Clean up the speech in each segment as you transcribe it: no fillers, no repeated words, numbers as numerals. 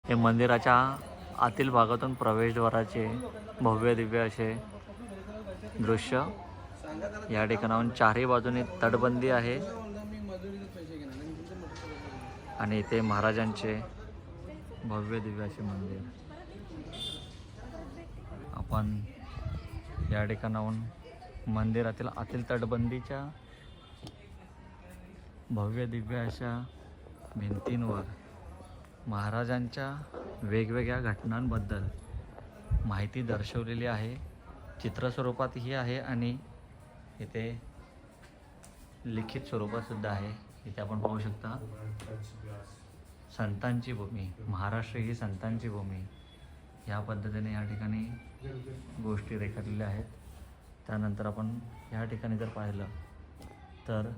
हे मंदिराच्या आतील भागातून प्रवेशद्वाराचे भव्य दिव्य असे दृश्य. या ठिकाणाहून चारही बाजूने तटबंदी आहे आणि इथे महाराजांचे भव्य दिव्य असे मंदिर. आपण या ठिकाणाहून मंदिरातील आतील तटबंदीच्या भव्य दिव्य अशा भिंतींवर महाराजांच्या वेगवेगळ्या घटनांबद्दल माहिती दर्शवलेली आहे. चित्रस्वरूपातही आहे आणि इथे लिखित स्वरूपातसुद्धा आहे. इथे आपण पाहू शकता संतांची भूमी, महाराष्ट्र ही संतांची भूमी, या पद्धतीने या ठिकाणी गोष्टी रेखाटलेल्या आहेत. त्यानंतर आपण या ठिकाणी जर पाहिलं तर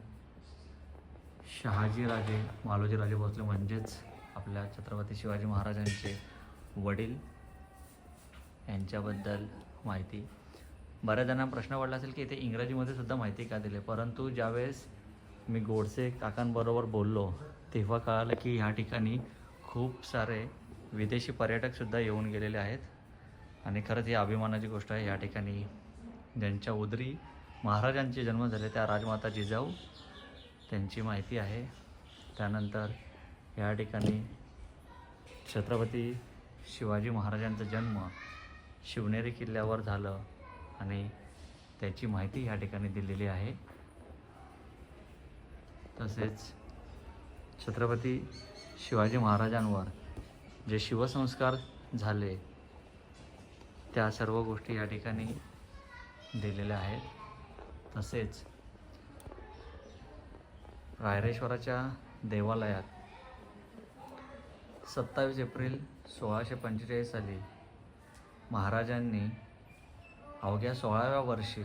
शहाजीराजे मालोजीराजे भोसले म्हणजेच आपल्या छत्रपती शिवाजी महाराजांचे वडील यांच्याबद्दल माहिती. बऱ्याच जणांना प्रश्न पडला असेल की इथे इंग्रजीमध्ये सुद्धा माहिती का दिली, परंतु ज्यावेळेस मी गोडसे काकांबरोबर बोललो तेव्हा कळालं की ह्या ठिकाणी खूप सारे विदेशी पर्यटकसुद्धा येऊन गेलेले आहेत आणि खरंच ही अभिमानाची गोष्ट आहे. या ठिकाणी ज्यांच्या उदरी महाराजांचे जन्म झाले त्या राजमाता जिजाऊ त्यांची माहिती आहे. त्यानंतर या ठिकाणी छत्रपती शिवाजी महाराजांचा जन्म शिवनेरी किल्ल्यावर झालं आणि त्याची माहिती या ठिकाणी दिलेली आहे. तसेच छत्रपती शिवाजी महाराजांवर जे शिवसंस्कार झाले त्या सर्व गोष्टी या ठिकाणी दिलेल्या आहेत. तसेच रायरेश्वराच्या देवालयात 27 एप्रिल 1645 साली महाराजांनी अवघ्या 16व्या वर्षी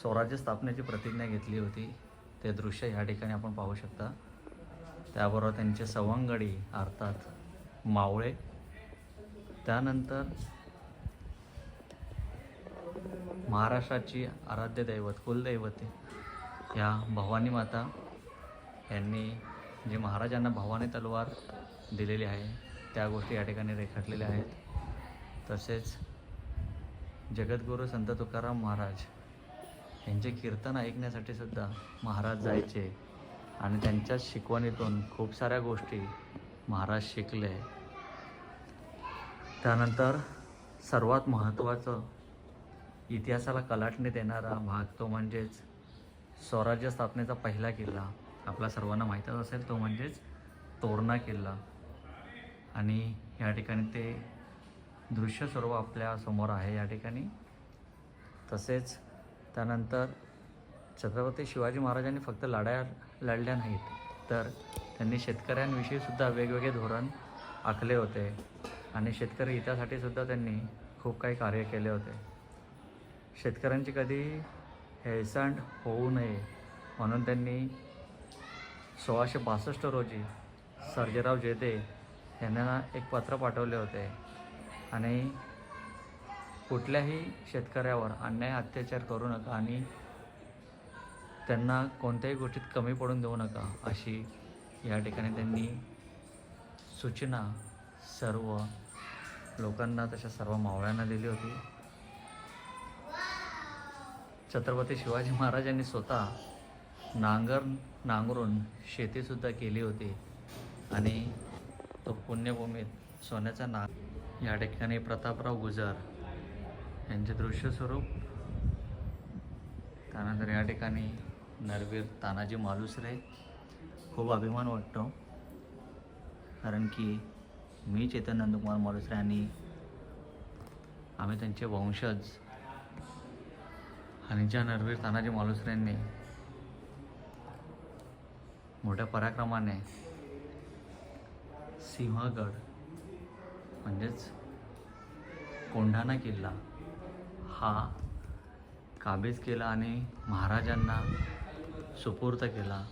स्वराज्य स्थापनेची प्रतिज्ञा घेतली होती. ते दृश्य या ठिकाणी आपण पाहू शकता. त्याबरोबर त्यांचे सवंगडी अर्थात मावळे, त्यानंतर महाराष्ट्राची आराध्य दैवत कुलदैवते या भवानी माता यांनी जी महाराजांना भवानी तलवार दिलेली आहे त्या गोष्टी या ठिकाणी रेखाटलेल्या आहेत. तसेच जगद्गुरू संत तुकाराम महाराज यांचे कीर्तन ऐकण्यासाठी सुद्धा महाराज जायचे आणि त्यांच्याच शिकवणीतून खूप साऱ्या गोष्टी महाराज शिकले. त्यानंतर सर्वात महत्त्वाचं इतिहासाला कलाटणी देणारा भाग तो म्हणजेच स्वराज्य स्थापनेचा पहिला किल्ला आपला सर्वांना माहीतच असेल, तो म्हणजेच तोरणा किल्ला. आणि या ठिकाणी ते दृश्य सर्व आपल्या समोर आहे या ठिकाणी. तसेच त्यानंतर छत्रपती शिवाजी महाराजांनी फक्त लढाया लढल्या नाहीत तर त्यांनी शेतकऱ्यांविषयी सुद्धा वेगवेगळे धोरण आखले होते आणि शेतकरी हितासाठी सुद्धा त्यांनी खूप काही कार्य केले होते. शेतकऱ्यांची कधी हेळसांड होऊ नये म्हणून त्यांनी 1662 रोजी सर्जेराव जेदे यांना एक पत्र पाठवले होते आणि कुठल्याही शेतकऱ्यावर अन्याय अत्याचार करू नका आणि त्यांना कोणत्याही गोष्टीत कमी पडून देऊ नका अशी या ठिकाणी त्यांनी सूचना सर्व लोकांना तशा सर्व मावळ्यांना दिली होती. छत्रपती शिवाजी महाराजांनी स्वतः नांगरून शेतीसुद्धा केली होती आणि तो पुण्यभूमीत सोन्याचा नाग या ठिकाणी प्रतापराव गुजर यांचे दृश्यस्वरूप. त्यानंतर या ठिकाणी नरवीर तानाजी मालुसरे. खूप अभिमान वाटतो कारण की मी चेतन नंदकुमार मालुसरे आणि आम्ही त्यांचे वंशज आणि ज्या नरवीर तानाजी मालुसरेंनी मोठ्या पराक्रमाने सिंहगड म्हणजेच कोंढाणा किल्ला हा काबीज केला आणि महाराजांना सुपूर्द केला.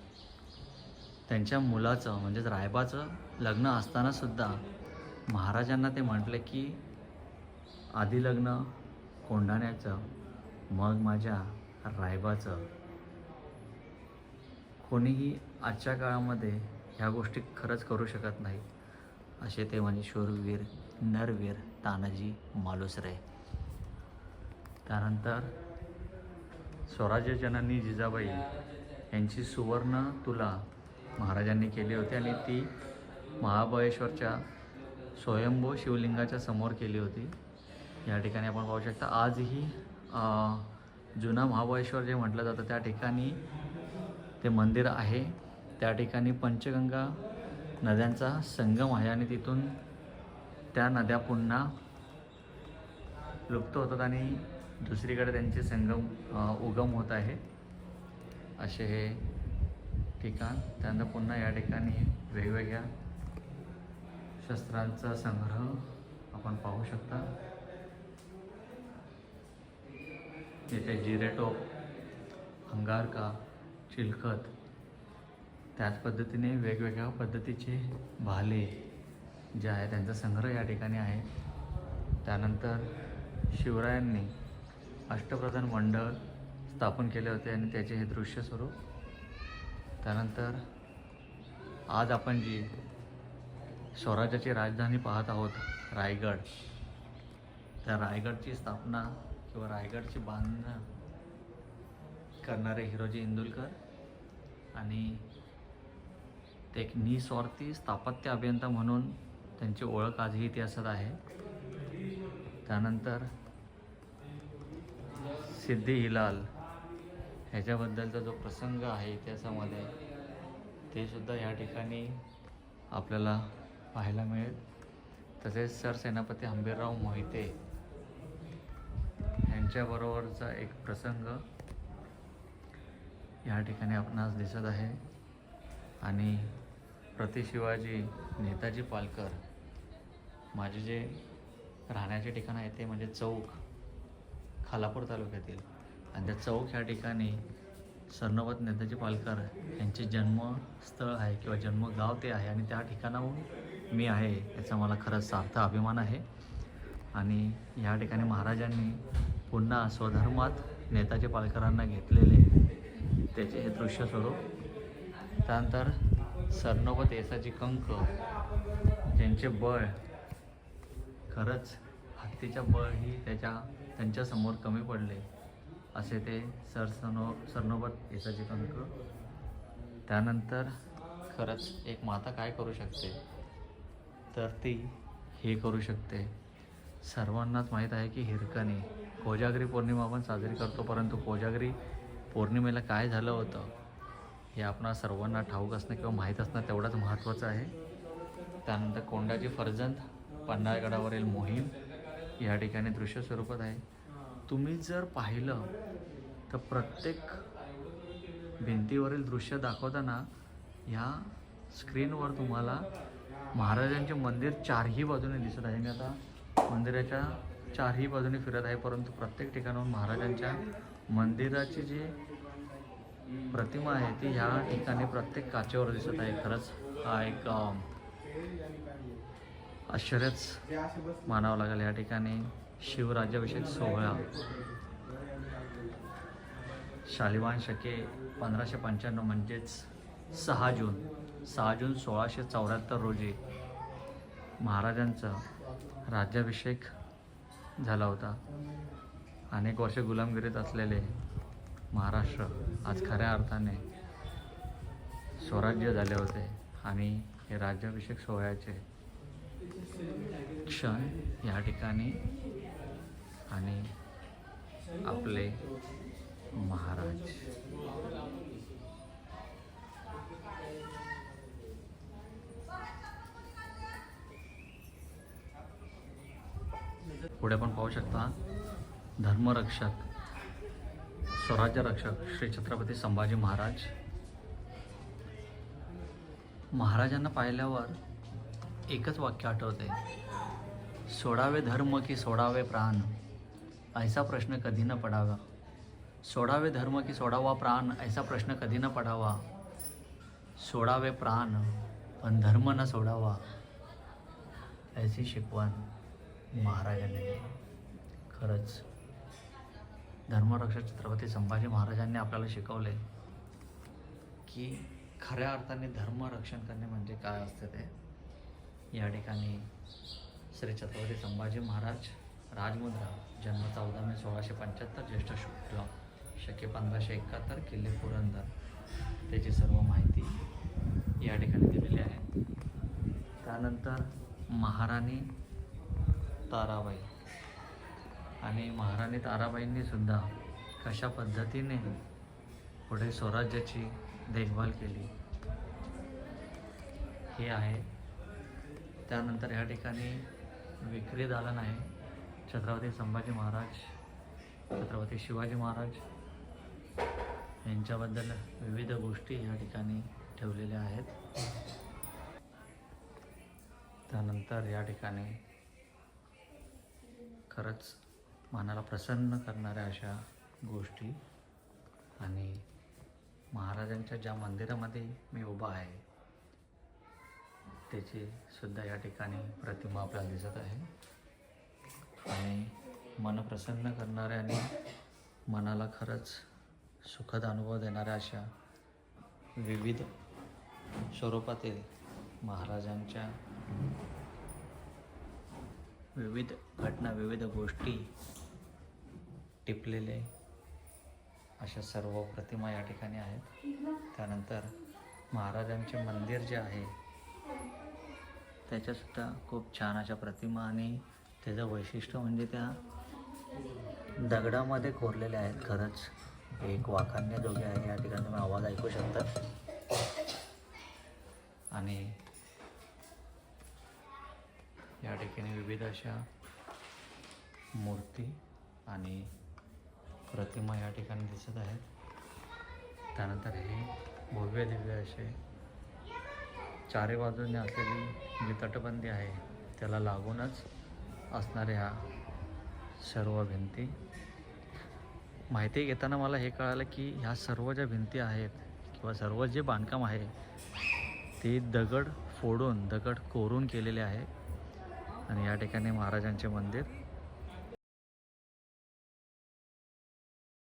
त्यांच्या मुलाचं म्हणजेच रायबाचं लग्न असतानासुद्धा महाराजांना ते म्हटले की आधी लग्न कोंढाण्याचं मग माझ्या रायबाचं. कोणीही आजच्या काळामध्ये ह्या गोष्टी खरंच करू शकत नाही. असे ते म्हणजे शूरवीर नरवीर तानाजी मालुसरे. त्यानंतर स्वराज्य जननी जिजाबाई यांची सुवर्ण तुला महाराजांनी केली होती आणि ती महाबळेश्वरच्या स्वयंभू शिवलिंगाच्या समोर केली होती. या ठिकाणी आपण पाहू शकता आजही जुना महाबळेश्वर जे म्हटलं जातं त्या ठिकाणी ते मंदिर आहे. त्या ठिकाणी पंचगंगा नद्यांचा संगम आहे आणि तिथून त्या नद्या पुन्हा लुप्त होतात आणि दुसरीकडे त्यांचे संगम उगम होत आहे असे हे ठिकाण. त्यानंतर पुन्हा या ठिकाणी वेगवेगळ्या शस्त्रांचा संग्रह आपण पाहू शकता. येथे जिरेटोप, अंगारका, चिलखत, त्याच पद्धतीने वेगवेगळ्या पद्धतीचे भाले जे आहे त्यांचा संग्रह या ठिकाणी आहे. त्यानंतर शिवरायांनी अष्टप्रधान मंडळ स्थापन केले होते आणि त्याचे हे दृश्य स्वरूप. त्यानंतर आज आपण जी स्वराज्याची राजधानी पाहत आहोत रायगड, त्या रायगडची स्थापना किंवा रायगडची बांधणं करणारे हिरोजी इंदुलकर आणि ते एक निस्वार्थी स्थापत्य अभियंता म्हणून त्यांची ओळख आजही इतिहासात आहे. त्यानंतर सिद्दी हिलाल ह्याच्याबद्दलचा जो प्रसंग आहे इतिहासामध्ये ते सुद्धा या ठिकाणी आपल्याला पाहायला मिळेल. तसेच सरसेनापती हंबीरराव मोहिते यांच्याबरोबरचा एक प्रसंग या ठिकाणी आपणास दिसत आहे. आणि प्रति शिवाजी नेताजी पालकर माझे जे राहण्याचे ठिकाण आहे ते म्हणजे चौक खालापूर तालुक्यातील आणि त्या चौक ह्या ठिकाणी सरनोबत नेताजी पालकर यांचे जन्मस्थळ आहे किंवा जन्मगाव ते आहे आणि त्या ठिकाणाहून मी आहे याचा मला खरंच सार्थ अभिमान आहे. आणि या ठिकाणी महाराजांनी पुन्हा स्वधर्मात नेताजी पालकरांना घेतलेले त्याचे हे दृश्य स्वरूप. त्यानंतर सरनोबत येसाची कंक ज्यांचे बळ खरंच हत्तीच्या बळही त्यांच्यासमोर कमी पडले असे ते सरनोबत येसाची कंक. त्यानंतर खरंच एक माता काय करू शकते तर ती हे करू शकते. सर्वांनाच माहीत आहे की हिरकणी कोजागरी पौर्णिमा आपण साजरी करतो, परंतु कोजागरी पौर्णिमेला काय झालं होतं हे आपणा सर्वांना ठाऊक असणं किंवा माहीत असणं तेवढंच महत्त्वाचं आहे. त्यानंतर कोंडाची फर्जंद पन्हाळगडावरील मोहीम या ठिकाणी दृश्य स्वरूपात आहे. तुम्ही जर पाहिलं तर प्रत्येक भिंतीवरील दृश्य दाखवताना ह्या स्क्रीनवर तुम्हाला महाराजांचे मंदिर चारही बाजूने दिसत आहे. मी आता मंदिराच्या चारही बाजूने फिरत आहे, परंतु प्रत्येक ठिकाणाहून महाराजांच्या मंदिराची जी प्रतिमा आहे ती ह्या ठिकाणी प्रत्येक काचेवर दिसत आहे. खरंच हा एक आश्चर्यच मानावं लागेल. या ठिकाणी शिवराज्याभिषेक सोहळा शालिवाहन शके 1595 म्हणजेच 6 जून 1674 रोजी महाराजांचा राज्याभिषेक झाला होता. अनेक वर्ष गुलामगिरीत असलेले महाराष्ट्र आज खऱ्या अर्थाने स्वराज्य झाले होते आणि हे राज्याभिषेक सोहळ्याचे क्षण या ठिकाणी आणि आपले महाराज पुढे पण पाहू शकता धर्मरक्षक स्वराज्य रक्षक श्री छत्रपती संभाजी महाराज. महाराजांना पाहिल्यावर एकच वाक्य आठवते, सोडावे धर्म की सोडावे प्राण, ऐसा प्रश्न कधी न पडावा. सोडावे धर्म की सोडावा प्राण, ऐसा प्रश्न कधी न पडावा. सोडावे प्राण पण धर्म न सोडावा, ऐसी शिकवण महाराजांनी दिली. खरंच धर्मरक्षक छत्रपती संभाजी महाराजांनी आपल्याला शिकवले की खऱ्या अर्थाने धर्मरक्षण करणे म्हणजे काय असते ते. या ठिकाणी श्री छत्रपती संभाजी महाराज राजमुद्रा, जन्म 14 मे 1675, ज्येष्ठ शुक्ल शके 1571, किल्ले पुरंदर, त्याची सर्व माहिती या ठिकाणी दिलेली आहे. त्यानंतर महाराणी ताराबाई आणि महाराणी ताराबाईंनी सुद्धा कशा पद्धतीने पुढे स्वराज्याची देखभाल केली हे आहे. त्यानंतर या ठिकाणी विक्री दालन आहे. छत्रपती संभाजी महाराज, छत्रपती शिवाजी महाराज यांच्याबद्दल विविध गोष्टी या ठिकाणी ठेवलेल्या आहेत. त्यानंतर या ठिकाणी खरंच मनाला प्रसन्न करणाऱ्या अशा गोष्टी आणि महाराजांच्या ज्या मंदिरामध्ये मी उभा आहे त्याची सुद्धा या ठिकाणी प्रतिमा आपल्याला दिसत आहे. आणि मन प्रसन्न करणाऱ्या आणि मनाला खरंच सुखद अनुभव देणाऱ्या अशा विविध स्वरूपातील महाराजांच्या विविध घटना, विविध गोष्टी टिपलेले अशा सर्व प्रतिमा या ठिकाणी आहेत. त्यानंतर महाराजांचे मंदिर जे आहे त्याच्यासुद्धा खूप छान अशा प्रतिमा आणि त्याचं वैशिष्ट्य म्हणजे त्या दगडामध्ये कोरलेल्या आहेत. खरंच एक वाखाणण्या जोगे आहे. या ठिकाणी तुम्ही आवाज ऐकू शकता. आणि या ठिकाणी विविध अशा मूर्ती आणि प्रतिमा या ठिकाणी दिसत आहेत. त्यानंतर हे भव्य दिव्य असे चारी बाजूने असलेली जी तटबंदी आहे त्याला लागूनच असणाऱ्या सर्व भिंती. माहिती घेताना मला हे कळालं की ह्या सर्व ज्या भिंती आहेत किंवा सर्व जे बांधकाम आहे ते दगड फोडून, दगड कोरून केलेले आहे. आणि या ठिकाणी महाराजांचे मंदिर